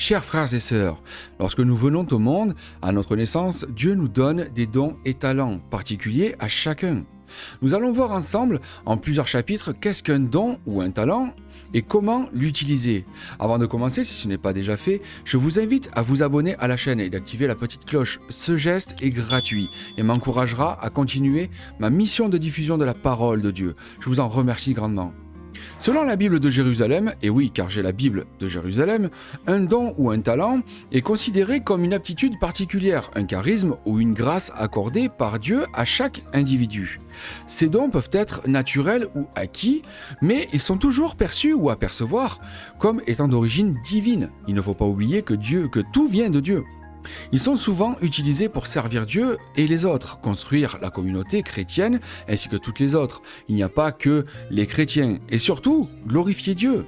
Chers frères et sœurs, lorsque nous venons au monde, à notre naissance, Dieu nous donne des dons et talents particuliers à chacun. Nous allons voir ensemble, en plusieurs chapitres, qu'est-ce qu'un don ou un talent et comment l'utiliser. Avant de commencer, si ce n'est pas déjà fait, je vous invite à vous abonner à la chaîne et d'activer la petite cloche. Ce geste est gratuit et m'encouragera à continuer ma mission de diffusion de la parole de Dieu. Je vous en remercie grandement. Selon la Bible de Jérusalem, et oui car j'ai la Bible de Jérusalem, un don ou un talent est considéré comme une aptitude particulière, un charisme ou une grâce accordée par Dieu à chaque individu. Ces dons peuvent être naturels ou acquis, mais ils sont toujours perçus ou à percevoir comme étant d'origine divine. Il ne faut pas oublier que tout vient de Dieu. Ils sont souvent utilisés pour servir Dieu et les autres, construire la communauté chrétienne ainsi que toutes les autres. Il n'y a pas que les chrétiens et surtout glorifier Dieu.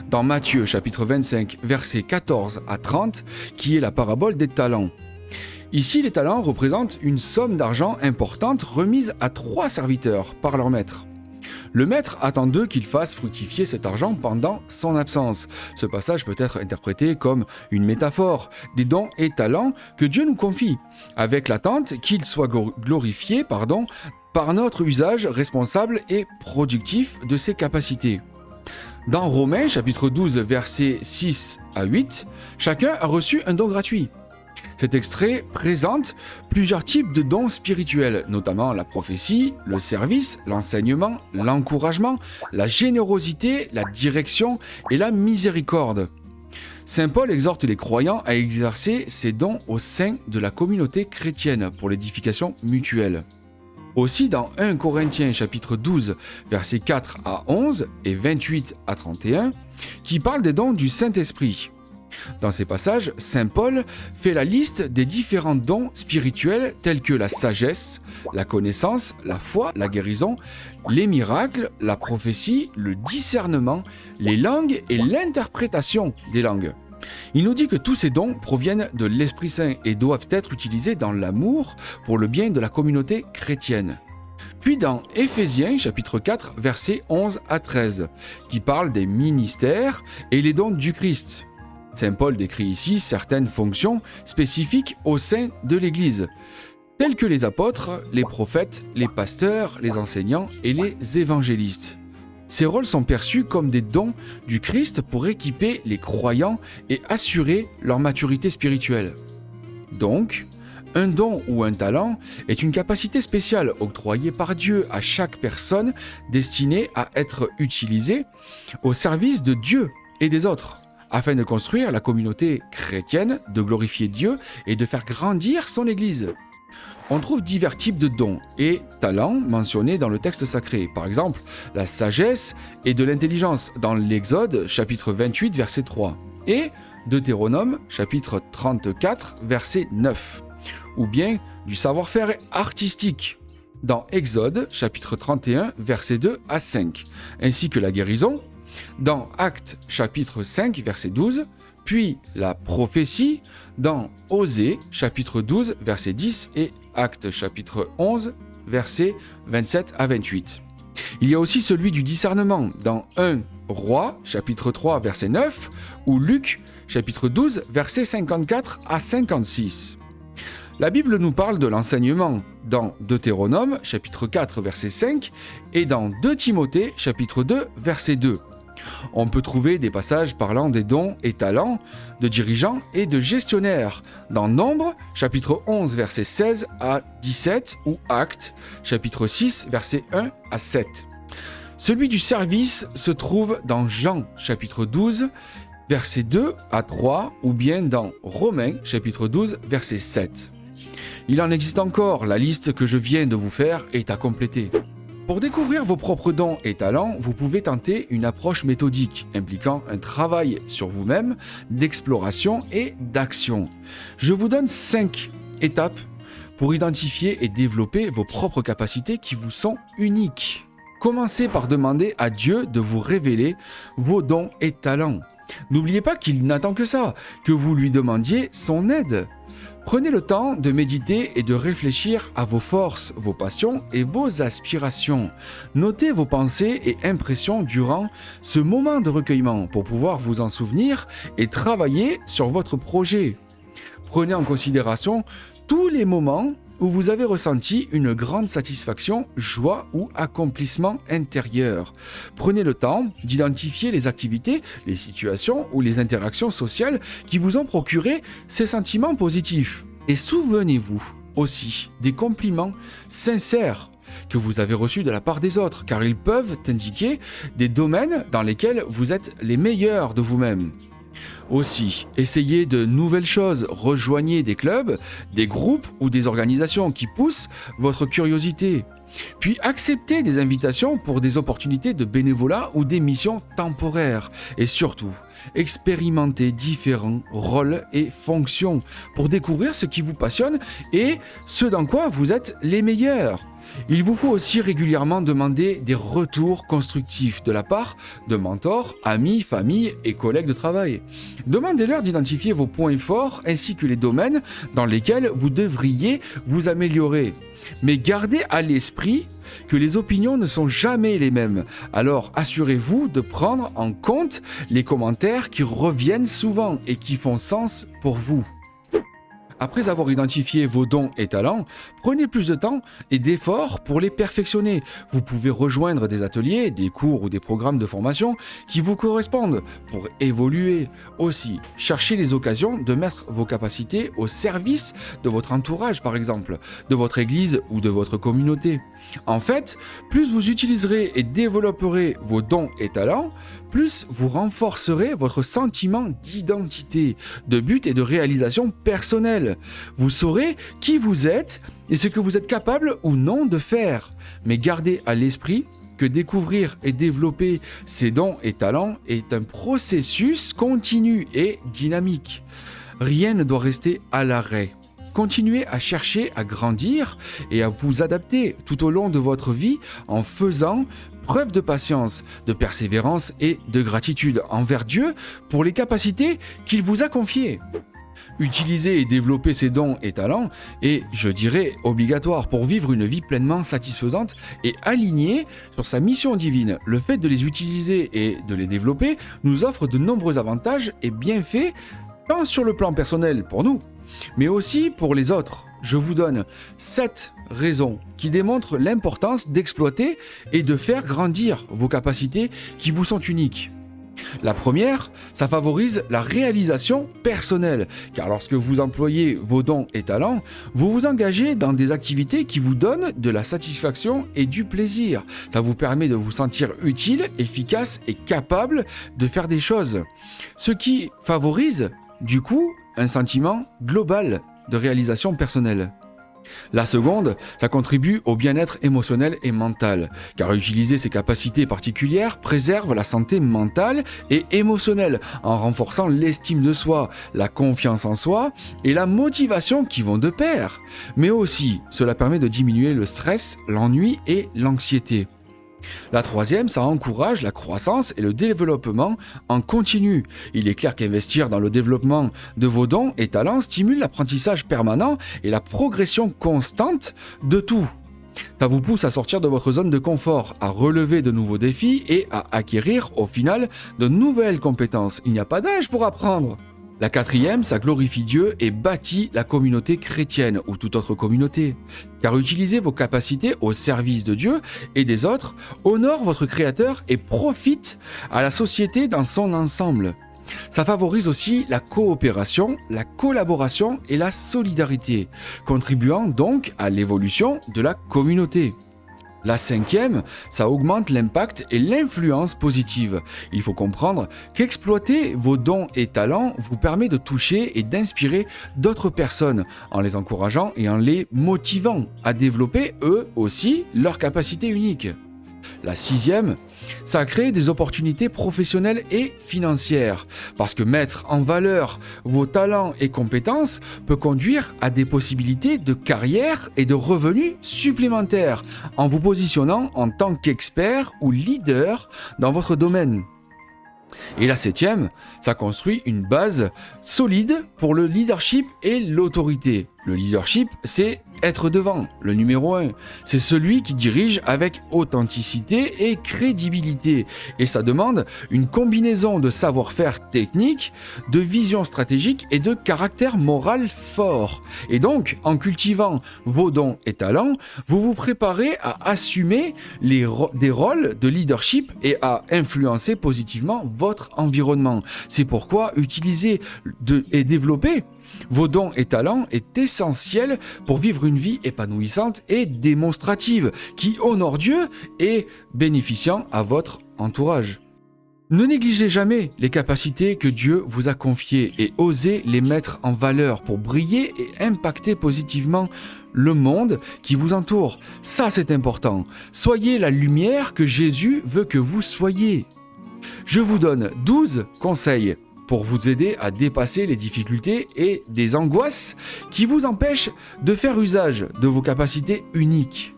Dans Matthieu chapitre 25 versets 14 à 30, qui est la parabole des talents. Ici, les talents représentent une somme d'argent importante remise à 3 serviteurs par leur maître. Le maître attend d'eux qu'ils fassent fructifier cet argent pendant son absence. Ce passage peut être interprété comme une métaphore des dons et talents que Dieu nous confie, avec l'attente qu'ils soient glorifiés par notre usage responsable et productif de ses capacités. Dans Romains chapitre 12 versets 6 à 8, chacun a reçu un don gratuit. Cet extrait présente plusieurs types de dons spirituels, notamment la prophétie, le service, l'enseignement, l'encouragement, la générosité, la direction et la miséricorde. Saint Paul exhorte les croyants à exercer ces dons au sein de la communauté chrétienne pour l'édification mutuelle. Aussi dans 1 Corinthiens chapitre 12 versets 4 à 11 et 28 à 31 qui parle des dons du Saint-Esprit. Dans ces passages, Saint Paul fait la liste des différents dons spirituels tels que la sagesse, la connaissance, la foi, la guérison, les miracles, la prophétie, le discernement, les langues et l'interprétation des langues. Il nous dit que tous ces dons proviennent de l'Esprit Saint et doivent être utilisés dans l'amour pour le bien de la communauté chrétienne. Puis dans Éphésiens chapitre 4 versets 11 à 13 qui parle des ministères et les dons du Christ. Saint Paul décrit ici certaines fonctions spécifiques au sein de l'Église, telles que les apôtres, les prophètes, les pasteurs, les enseignants et les évangélistes. Ces rôles sont perçus comme des dons du Christ pour équiper les croyants et assurer leur maturité spirituelle. Donc, un don ou un talent est une capacité spéciale octroyée par Dieu à chaque personne destinée à être utilisée au service de Dieu et des autres, afin de construire la communauté chrétienne, de glorifier Dieu et de faire grandir son Église. On trouve divers types de dons et talents mentionnés dans le texte sacré. Par exemple, la sagesse et de l'intelligence dans l'Exode chapitre 28 verset 3 et Deutéronome chapitre 34 verset 9. Ou bien du savoir-faire artistique dans Exode chapitre 31 verset 2 à 5, ainsi que la guérison dans Actes chapitre 5 verset 12, puis la prophétie dans Osée chapitre 12 verset 10 et Actes chapitre 11 verset 27 à 28. Il y a aussi celui du discernement dans 1 Roi chapitre 3 verset 9 ou Luc chapitre 12 verset 54 à 56. La Bible nous parle de l'enseignement dans Deutéronome chapitre 4 verset 5 et dans 2 Timothée chapitre 2 verset 2. On peut trouver des passages parlant des dons et talents de dirigeants et de gestionnaires dans Nombre, chapitre 11, versets 16 à 17 ou Actes, chapitre 6, versets 1 à 7. Celui du service se trouve dans Jean, chapitre 12, versets 2 à 3 ou bien dans Romains, chapitre 12, verset 7. Il en existe encore, la liste que je viens de vous faire est à compléter. Pour découvrir vos propres dons et talents, vous pouvez tenter une approche méthodique impliquant un travail sur vous-même, d'exploration et d'action. Je vous donne 5 étapes pour identifier et développer vos propres capacités qui vous sont uniques. Commencez par demander à Dieu de vous révéler vos dons et talents. N'oubliez pas qu'il n'attend que ça, que vous lui demandiez son aide. Prenez le temps de méditer et de réfléchir à vos forces, vos passions et vos aspirations. Notez vos pensées et impressions durant ce moment de recueillement pour pouvoir vous en souvenir et travailler sur votre projet. Prenez en considération tous les moments où vous avez ressenti une grande satisfaction, joie ou accomplissement intérieur. Prenez le temps d'identifier les activités, les situations ou les interactions sociales qui vous ont procuré ces sentiments positifs. Et souvenez-vous aussi des compliments sincères que vous avez reçus de la part des autres, car ils peuvent indiquer des domaines dans lesquels vous êtes les meilleurs de vous-même. Aussi, essayez de nouvelles choses, rejoignez des clubs, des groupes ou des organisations qui poussent votre curiosité. Puis acceptez des invitations pour des opportunités de bénévolat ou des missions temporaires. Et surtout, expérimentez différents rôles et fonctions pour découvrir ce qui vous passionne et ce dans quoi vous êtes les meilleurs. Il vous faut aussi régulièrement demander des retours constructifs de la part de mentors, amis, famille et collègues de travail. Demandez-leur d'identifier vos points forts ainsi que les domaines dans lesquels vous devriez vous améliorer. Mais gardez à l'esprit que les opinions ne sont jamais les mêmes. Alors assurez-vous de prendre en compte les commentaires qui reviennent souvent et qui font sens pour vous. Après avoir identifié vos dons et talents, prenez plus de temps et d'efforts pour les perfectionner. Vous pouvez rejoindre des ateliers, des cours ou des programmes de formation qui vous correspondent pour évoluer. Aussi, cherchez les occasions de mettre vos capacités au service de votre entourage, par exemple, de votre église ou de votre communauté. En fait, plus vous utiliserez et développerez vos dons et talents, plus vous renforcerez votre sentiment d'identité, de but et de réalisation personnelle. Vous saurez qui vous êtes et ce que vous êtes capable ou non de faire. Mais gardez à l'esprit que découvrir et développer ces dons et talents est un processus continu et dynamique. Rien ne doit rester à l'arrêt. Continuez à chercher à grandir et à vous adapter tout au long de votre vie en faisant preuve de patience, de persévérance et de gratitude envers Dieu pour les capacités qu'il vous a confiées. Utiliser et développer ses dons et talents est, je dirais, obligatoire pour vivre une vie pleinement satisfaisante et alignée sur sa mission divine. Le fait de les utiliser et de les développer nous offre de nombreux avantages et bienfaits, tant sur le plan personnel pour nous, mais aussi pour les autres. Je vous donne 7 raisons qui démontrent l'importance d'exploiter et de faire grandir vos capacités qui vous sont uniques. La première, ça favorise la réalisation personnelle, car lorsque vous employez vos dons et talents, vous vous engagez dans des activités qui vous donnent de la satisfaction et du plaisir. Ça vous permet de vous sentir utile, efficace et capable de faire des choses. Ce qui favorise, du coup, un sentiment global de réalisation personnelle. La seconde, ça contribue au bien-être émotionnel et mental, car utiliser ces capacités particulières préserve la santé mentale et émotionnelle en renforçant l'estime de soi, la confiance en soi et la motivation qui vont de pair. Mais aussi, cela permet de diminuer le stress, l'ennui et l'anxiété. La troisième, ça encourage la croissance et le développement en continu. Il est clair qu'investir dans le développement de vos dons et talents stimule l'apprentissage permanent et la progression constante de tout. Ça vous pousse à sortir de votre zone de confort, à relever de nouveaux défis et à acquérir au final de nouvelles compétences. Il n'y a pas d'âge pour apprendre. La quatrième, ça glorifie Dieu et bâtit la communauté chrétienne ou toute autre communauté. Car utiliser vos capacités au service de Dieu et des autres honore votre Créateur et profite à la société dans son ensemble. Ça favorise aussi la coopération, la collaboration et la solidarité, contribuant donc à l'évolution de la communauté. La cinquième, ça augmente l'impact et l'influence positive. Il faut comprendre qu'exploiter vos dons et talents vous permet de toucher et d'inspirer d'autres personnes en les encourageant et en les motivant à développer eux aussi leurs capacités uniques. La sixième, ça crée des opportunités professionnelles et financières, parce que mettre en valeur vos talents et compétences peut conduire à des possibilités de carrière et de revenus supplémentaires, en vous positionnant en tant qu'expert ou leader dans votre domaine. Et la septième, ça construit une base solide pour le leadership et l'autorité. Le leadership, c'est être devant, le numéro 1. C'est celui qui dirige avec authenticité et crédibilité. Et ça demande une combinaison de savoir-faire technique, de vision stratégique et de caractère moral fort. Et donc, en cultivant vos dons et talents, vous vous préparez à assumer des rôles de leadership et à influencer positivement votre environnement. C'est pourquoi utiliser et développer vos dons et talents est essentiel pour vivre une vie épanouissante et démonstrative qui honore Dieu et bénéficiant à votre entourage. Ne négligez jamais les capacités que Dieu vous a confiées et osez les mettre en valeur pour briller et impacter positivement le monde qui vous entoure. Ça, c'est important. Soyez la lumière que Jésus veut que vous soyez. Je vous donne 12 conseils pour vous aider à dépasser les difficultés et des angoisses qui vous empêchent de faire usage de vos capacités uniques.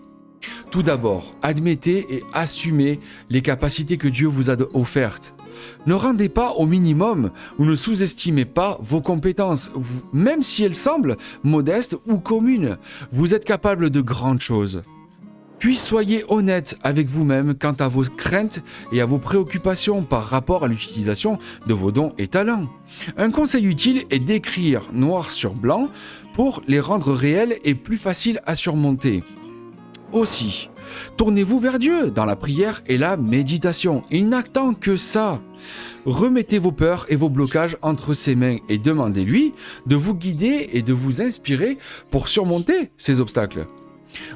Tout d'abord, admettez et assumez les capacités que Dieu vous a offertes. Ne rendez pas au minimum ou ne sous-estimez pas vos compétences, même si elles semblent modestes ou communes. Vous êtes capable de grandes choses. Puis soyez honnête avec vous-même quant à vos craintes et à vos préoccupations par rapport à l'utilisation de vos dons et talents. Un conseil utile est d'écrire noir sur blanc pour les rendre réels et plus faciles à surmonter. Aussi, tournez-vous vers Dieu dans la prière et la méditation. Il n'attend que ça. Remettez vos peurs et vos blocages entre ses mains et demandez-lui de vous guider et de vous inspirer pour surmonter ces obstacles.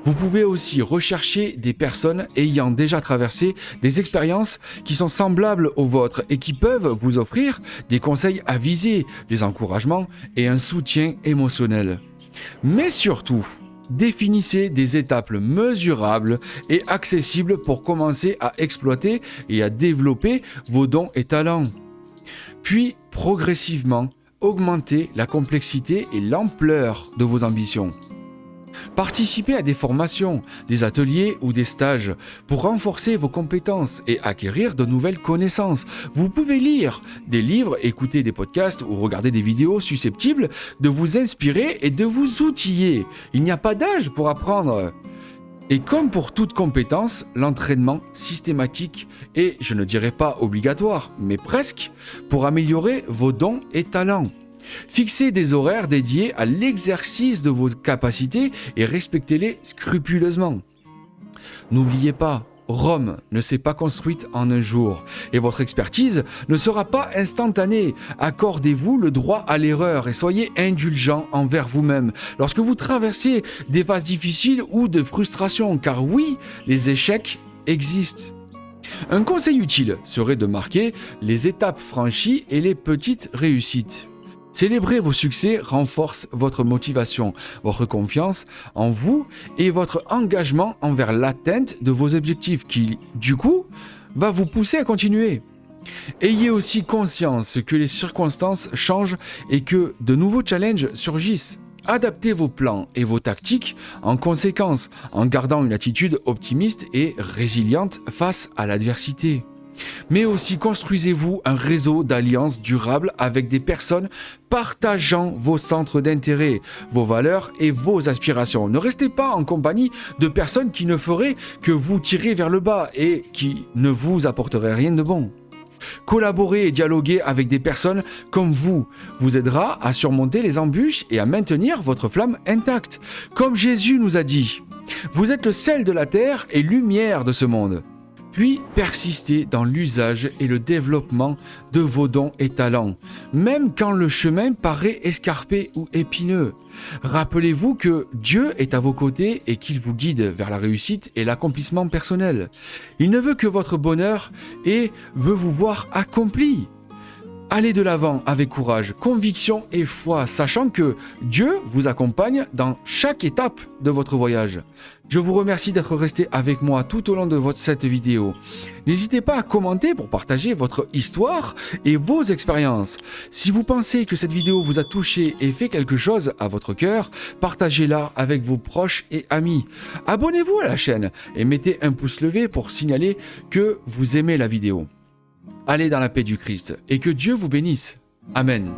Vous pouvez aussi rechercher des personnes ayant déjà traversé des expériences qui sont semblables aux vôtres et qui peuvent vous offrir des conseils avisés, des encouragements et un soutien émotionnel. Mais surtout, définissez des étapes mesurables et accessibles pour commencer à exploiter et à développer vos dons et talents. Puis, progressivement, augmentez la complexité et l'ampleur de vos ambitions. Participez à des formations, des ateliers ou des stages pour renforcer vos compétences et acquérir de nouvelles connaissances. Vous pouvez lire des livres, écouter des podcasts ou regarder des vidéos susceptibles de vous inspirer et de vous outiller. Il n'y a pas d'âge pour apprendre. Et comme pour toute compétence, l'entraînement systématique est, je ne dirais pas obligatoire, mais presque, pour améliorer vos dons et talents. Fixez des horaires dédiés à l'exercice de vos capacités et respectez-les scrupuleusement. N'oubliez pas, Rome ne s'est pas construite en un jour et votre expertise ne sera pas instantanée. Accordez-vous le droit à l'erreur et soyez indulgent envers vous-même lorsque vous traversez des phases difficiles ou de frustration, car oui, les échecs existent. Un conseil utile serait de marquer les étapes franchies et les petites réussites. Célébrer vos succès renforce votre motivation, votre confiance en vous et votre engagement envers l'atteinte de vos objectifs qui, du coup, va vous pousser à continuer. Ayez aussi conscience que les circonstances changent et que de nouveaux challenges surgissent. Adaptez vos plans et vos tactiques en conséquence, en gardant une attitude optimiste et résiliente face à l'adversité. Mais aussi construisez-vous un réseau d'alliances durables avec des personnes partageant vos centres d'intérêt, vos valeurs et vos aspirations. Ne restez pas en compagnie de personnes qui ne feraient que vous tirer vers le bas et qui ne vous apporteraient rien de bon. Collaborer et dialoguer avec des personnes comme vous aidera à surmonter les embûches et à maintenir votre flamme intacte. Comme Jésus nous a dit, vous êtes le sel de la terre et lumière de ce monde. Puis persistez dans l'usage et le développement de vos dons et talents, même quand le chemin paraît escarpé ou épineux. Rappelez-vous que Dieu est à vos côtés et qu'il vous guide vers la réussite et l'accomplissement personnel. Il ne veut que votre bonheur et veut vous voir accompli. Allez de l'avant avec courage, conviction et foi, sachant que Dieu vous accompagne dans chaque étape de votre voyage. Je vous remercie d'être resté avec moi tout au long de cette vidéo. N'hésitez pas à commenter pour partager votre histoire et vos expériences. Si vous pensez que cette vidéo vous a touché et fait quelque chose à votre cœur, partagez-la avec vos proches et amis. Abonnez-vous à la chaîne et mettez un pouce levé pour signaler que vous aimez la vidéo. Allez dans la paix du Christ et que Dieu vous bénisse. Amen.